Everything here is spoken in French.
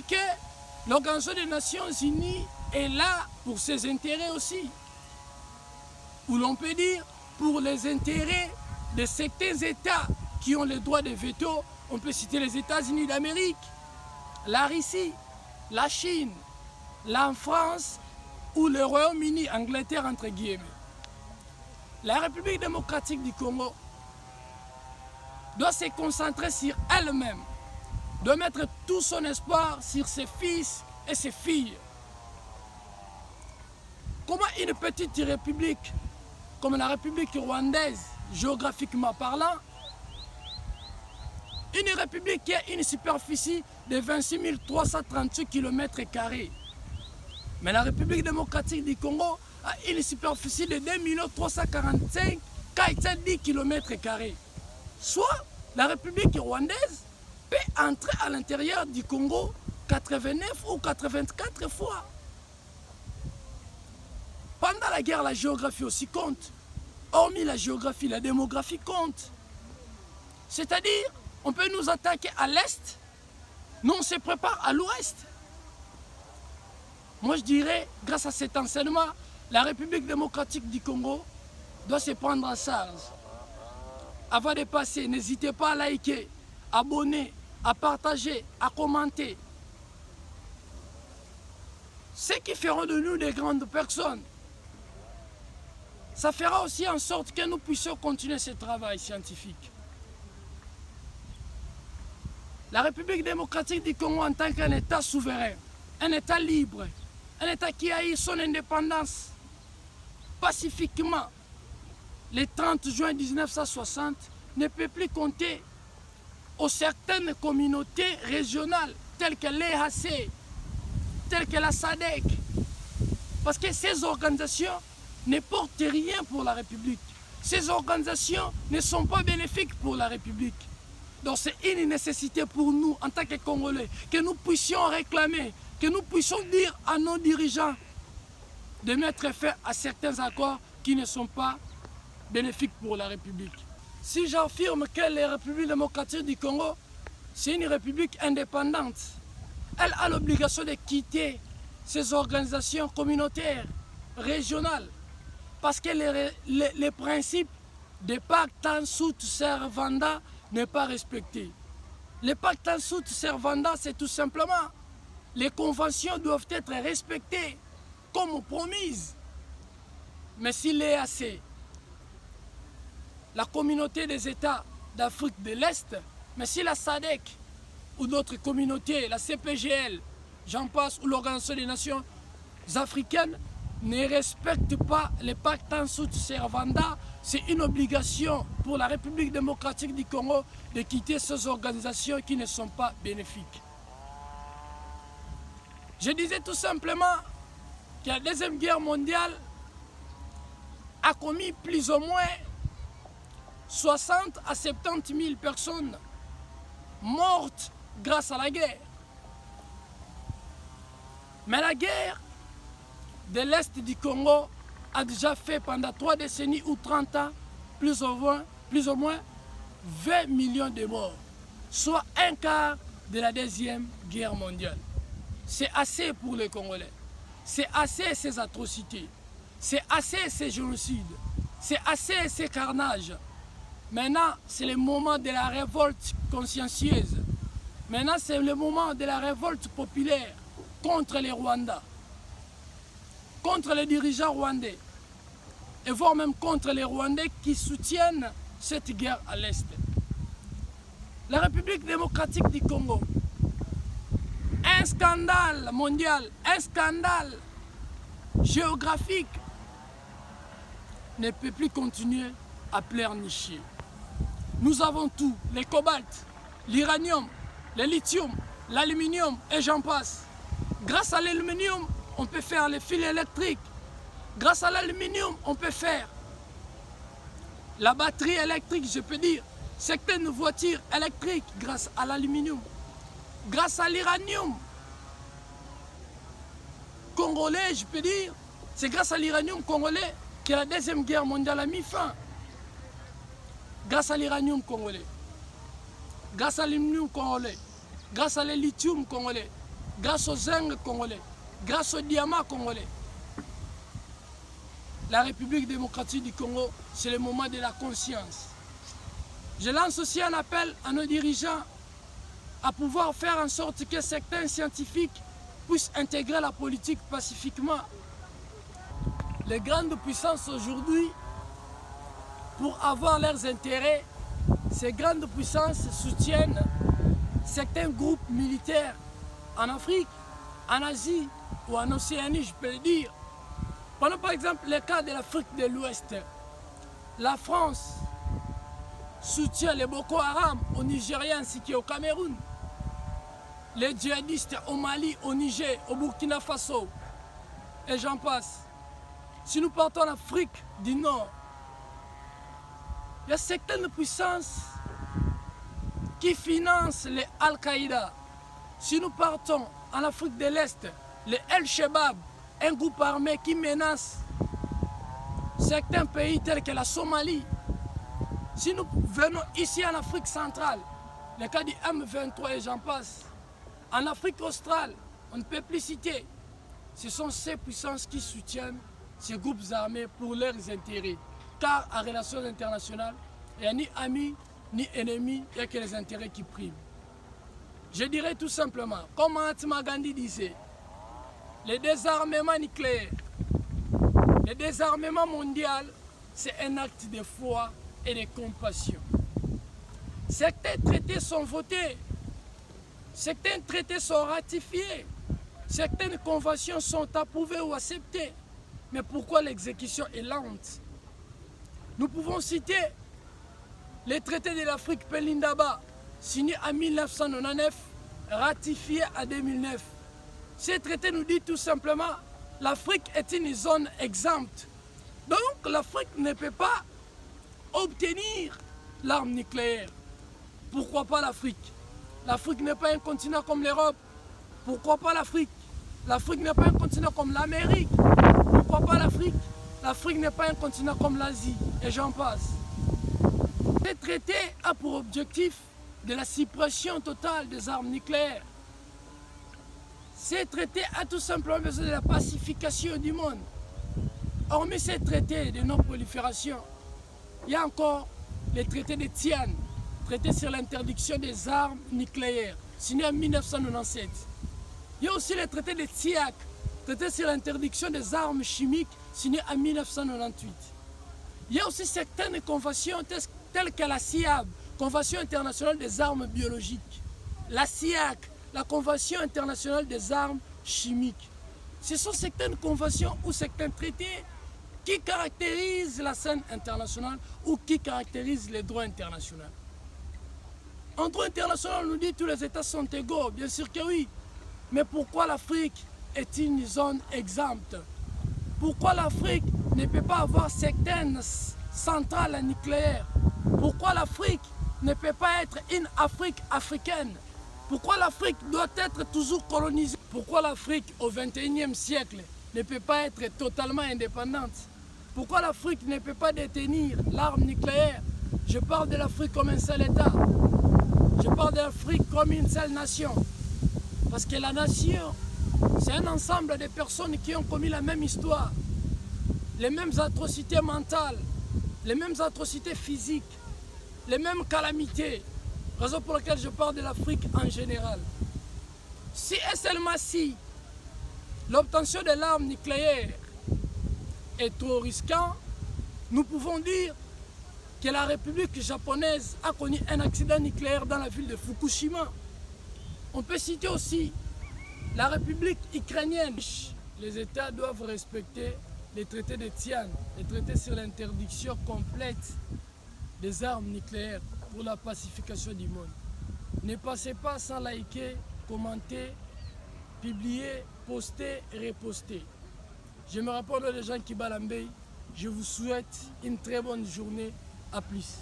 dit que l'Organisation des Nations Unies est là pour ses intérêts aussi. Ou l'on peut dire pour les intérêts de certains États qui ont le droit de veto. On peut citer les États-Unis d'Amérique, la Russie, la Chine, la France ou le Royaume-Uni, Angleterre entre guillemets. La République démocratique du Congo doit se concentrer sur elle-même, doit mettre tout son espoir sur ses fils et ses filles. Comment une petite république comme la République rwandaise, géographiquement parlant, une république qui a une superficie de 26 338 km². Mais la République démocratique du Congo a une superficie de 2 345 410 km². Soit la République rwandaise peut entrer à l'intérieur du Congo 89 ou 84 fois. Pendant la guerre, la géographie aussi compte. Hormis la géographie, la démographie compte. C'est-à-dire, on peut nous attaquer à l'est, nous on se prépare à l'ouest. Moi je dirais, grâce à cet enseignement, la République démocratique du Congo doit se prendre en charge. Avant de passer, n'hésitez pas à liker, abonner, à partager, à commenter. Ce qui feront de nous des grandes personnes. Ça fera aussi en sorte que nous puissions continuer ce travail scientifique. La République démocratique du Congo en tant qu'un État souverain, un État libre, un État qui a eu son indépendance pacifiquement le 30 juin 1960, ne peut plus compter aux certaines communautés régionales telles que l'EAC, telles que la SADC, parce que ces organisations ne portent rien pour la République. Ces organisations ne sont pas bénéfiques pour la République. Donc c'est une nécessité pour nous, en tant que Congolais, que nous puissions réclamer, que nous puissions dire à nos dirigeants de mettre fin à certains accords qui ne sont pas bénéfiques pour la République. Si j'affirme que la République démocratique du Congo, c'est une république indépendante, elle a l'obligation de quitter ces organisations communautaires, régionales, parce que les principes de pacte en sut servanda n'est pas respecté. Le pacte en sut servanda, c'est tout simplement, les conventions doivent être respectées comme promises. Mais si l'EAC, la communauté des États d'Afrique de l'Est, mais si la SADC ou d'autres communautés, la CPGL, j'en passe, ou l'Organisation des Nations africaines, ne respectent pas les pactes en sut servanda, c'est une obligation pour la République démocratique du Congo de quitter ces organisations qui ne sont pas bénéfiques. Je disais tout simplement que la Deuxième Guerre mondiale a commis plus ou moins 60 à 70 000 personnes mortes grâce à la guerre. Mais la guerre de l'Est du Congo a déjà fait pendant 3 décennies ou 30 ans plus ou moins 20 millions de morts, soit un quart de la Deuxième Guerre mondiale. C'est assez pour les Congolais, c'est assez ces atrocités, c'est assez ces génocides, c'est assez ces carnages. Maintenant, c'est le moment de la révolte consciencieuse. Maintenant, c'est le moment de la révolte populaire contre les Rwandais, contre les dirigeants rwandais, et voire même contre les Rwandais qui soutiennent cette guerre à l'Est. La République démocratique du Congo, un scandale mondial, un scandale géographique, ne peut plus continuer à pleurnicher. Nous avons tout, le cobalt, l'uranium, le lithium, l'aluminium et j'en passe. Grâce à l'aluminium, on peut faire les fils électriques. Grâce à l'aluminium, on peut faire la batterie électrique, je peux dire, certaines voitures électriques grâce à l'aluminium. Grâce à l'uranium congolais, je peux dire, c'est grâce à l'uranium congolais que la Deuxième Guerre mondiale a mis fin. Grâce à l'uranium congolais, grâce à l'aluminium congolais, grâce à le lithium congolais, grâce aux zinc congolais, grâce aux diamants congolais. La République démocratique du Congo, c'est le moment de la conscience. Je lance aussi un appel à nos dirigeants à pouvoir faire en sorte que certains scientifiques puissent intégrer la politique pacifiquement. Les grandes puissances aujourd'hui, pour avoir leurs intérêts, ces grandes puissances soutiennent certains groupes militaires en Afrique, en Asie ou en Océanie, je peux le dire. Prenons par exemple le cas de l'Afrique de l'Ouest. La France soutient les Boko Haram au Nigeria ainsi qu'au Cameroun. Les djihadistes au Mali, au Niger, au Burkina Faso. Et j'en passe. Si nous partons en Afrique du Nord, il y a certaines puissances qui financent les Al-Qaïda. Si nous partons en Afrique de l'Est, les El-Shebab, un groupe armé qui menace certains pays tels que la Somalie. Si nous venons ici en Afrique centrale, le cas du M23 et j'en passe, en Afrique australe, on ne peut plus citer. Ce sont ces puissances qui soutiennent ces groupes armés pour leurs intérêts. Car en relations internationales, il n'y a ni amis ni ennemis, il n'y a que les intérêts qui priment. Je dirais tout simplement, comme Mahatma Gandhi disait, le désarmement nucléaire, le désarmement mondial, c'est un acte de foi et de compassion. Certains traités sont votés, certains traités sont ratifiés, certaines conventions sont approuvées ou acceptées. Mais pourquoi l'exécution est lente? Nous pouvons citer les traités de l'Afrique Pelindaba, signé en 1999, ratifié en 2009. Ces traités nous disent tout simplement l'Afrique est une zone exempte. Donc l'Afrique ne peut pas obtenir l'arme nucléaire. Pourquoi pas l'Afrique? L'Afrique n'est pas un continent comme l'Europe. Pourquoi pas l'Afrique? L'Afrique n'est pas un continent comme l'Amérique. Pourquoi pas l'Afrique? L'Afrique n'est pas un continent comme l'Asie. Et j'en passe. Ce traité a pour objectif de la suppression totale des armes nucléaires. Ce traité a tout simplement besoin de la pacification du monde. Hormis ces traités de non-prolifération, il y a encore les traités de Tian, traité sur l'interdiction des armes nucléaires, signé en 1997. Il y a aussi les traités de TIAC, traité sur l'interdiction des armes chimiques, signé en 1998. Il y a aussi certaines conventions telles que la CIAB, Convention internationale des armes biologiques, la CIAC, la Convention internationale des armes chimiques. Ce sont certaines conventions ou certains traités qui caractérisent la scène internationale ou qui caractérisent les droits internationaux. En droit international, on nous dit que tous les États sont égaux, bien sûr que oui. Mais pourquoi l'Afrique est une zone exempte? Pourquoi l'Afrique ne peut pas avoir certaines centrales nucléaires? Pourquoi l'Afrique ne peut pas être une Afrique africaine? Pourquoi l'Afrique doit être toujours colonisée? Pourquoi l'Afrique au XXIe siècle ne peut pas être totalement indépendante? Pourquoi l'Afrique ne peut pas détenir l'arme nucléaire? Je parle de l'Afrique comme un seul État. Je parle de l'Afrique comme une seule nation. Parce que la nation, c'est un ensemble de personnes qui ont commis la même histoire, les mêmes atrocités mentales, les mêmes atrocités physiques, les mêmes calamités. Raison pour laquelle je parle de l'Afrique en général. Si et seulement si l'obtention de l'arme nucléaire est trop risquant, nous pouvons dire que la République japonaise a connu un accident nucléaire dans la ville de Fukushima. On peut citer aussi la République ukrainienne. Les États doivent respecter les traités de Tian, les traités sur l'interdiction complète des armes nucléaires pour la pacification du monde. Ne passez pas sans liker, commenter, publier, poster et reposter. Je me rappelle aux gens qui balambent. Je vous souhaite une très bonne journée. À plus.